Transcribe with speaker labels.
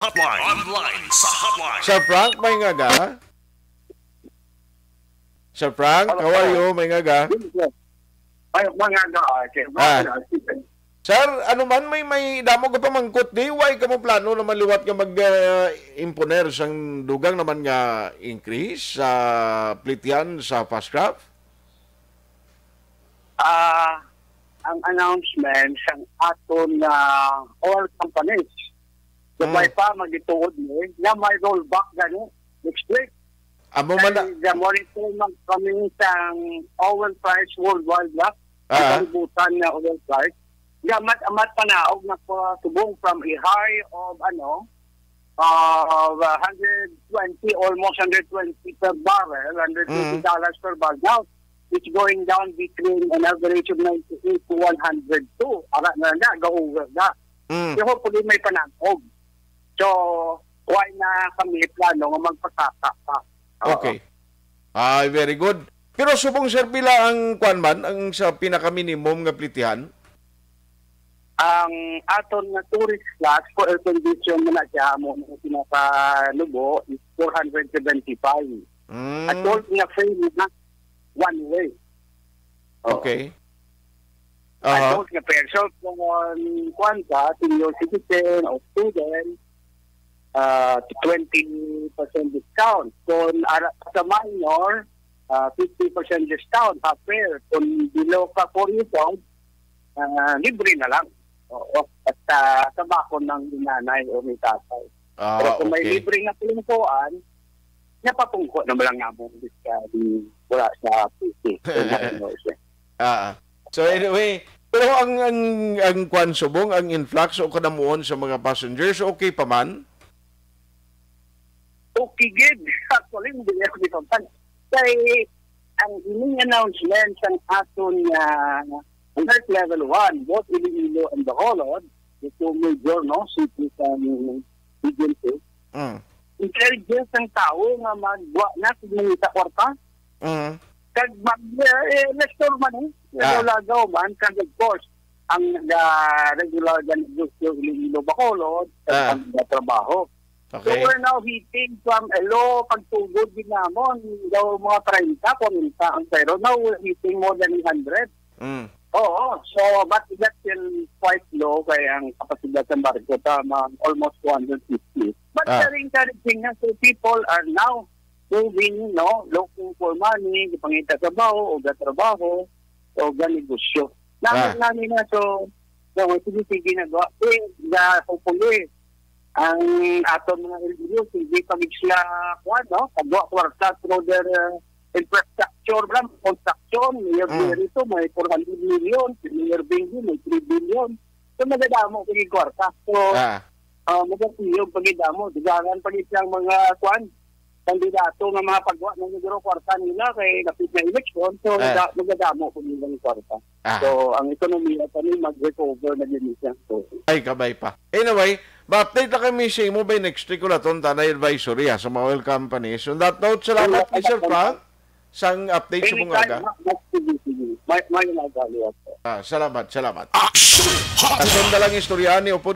Speaker 1: Hotline. Online sa hotline.
Speaker 2: Sir Frank, may ngaga? Sir Frank, how are you? May ngaga?
Speaker 3: Ay, mga
Speaker 2: Sir, ano man may damo ka pa mangkot di, why ka mo plano na maliwat ka mag-imponer sang dugang naman nga increase sa Pletehan sa fast craft?
Speaker 3: Ang announcement sang aton na all companies. Sabay pa magituod ni na may rollback gani next week.
Speaker 2: Amo man na
Speaker 3: the monitor coming sang oil price worldwide na. Kalibutan na oil price. Gamat amat panaog na po subong from a high of 120, almost 120 per barrel, $120 per barrel. Now, it's going down between an average of 98 to 102. Ara na go over na. So hopefully may panaog. So, why na kami plano nga magpasaka pa.
Speaker 2: Okay. Ay, very good. Pero subong sir pila ang kwanman ang sa pinaka-minimum nga Pletehan?
Speaker 3: Ang aton nga tourist class for air condition na siya mo na pinakalubo is 475. At all nga free na one way.
Speaker 2: Okay.
Speaker 3: At all nga peso kung kwanta, senior citizen o student, 20% discount. Kung sa minor, 50% discount, half fare. Kung below ka 4 years old, libre na lang. At sa bakon ng nanay o may tatay. Pero kung may libre na pinungkuan, napapungko na lang nga mo wala sa PC.
Speaker 2: So anyway, pero ang kwan subong, ang influx o kanamuon sa mga passengers, okay pa man?
Speaker 3: Okay, good. Actually, hindi ako dito. Kaya ang ining announcement ng aton alert level 1, both Iloilo and Bacolod, the two major cities and agencies, intelligence ng tao nga magwa na sa kwarta. Kag mag-lecture man lagaw man, kag of course, ang regular negosyo Iloilo Bacolod, ang trabaho.
Speaker 2: Okay.
Speaker 3: So we're now hitting from a low pagtugod din namon, daw mga 30, 40 ang pero now we're hitting more than 100. Oo, so but that's still quite low kaya ang kapasidad ng barko almost 250. But very encouraging na, so people are now moving, looking for money, pangita trabaho o gatrabaho o ganegosyo. Namin na, so sige na gawa. Hopefully, ang aton mga LGU, hindi pagig sila paggawa kwarta through their infrastructure lang, construction, mayor rito, may 400 million, mayor Benji, may 3 billion. So, magadamo pagig kwarta. So, magatiyog pagidamo, digangan pagig lang mga kandidato ng mga paggawa ng negro kwarta nila kay napit na election. So, magadamo pagig lang kwarta. So, ang ekonomiya pa rin mag-recover na din siya. So,
Speaker 2: ay, kabay pa. Anyway, ma-update na kami sa imo by next week ulit tanay advisory sa mga oil companies. On that note, salamat kay Sir Frank sang update sa mga aga. Salamat.
Speaker 1: Action!
Speaker 2: Kasunod na lang istorya ni Upo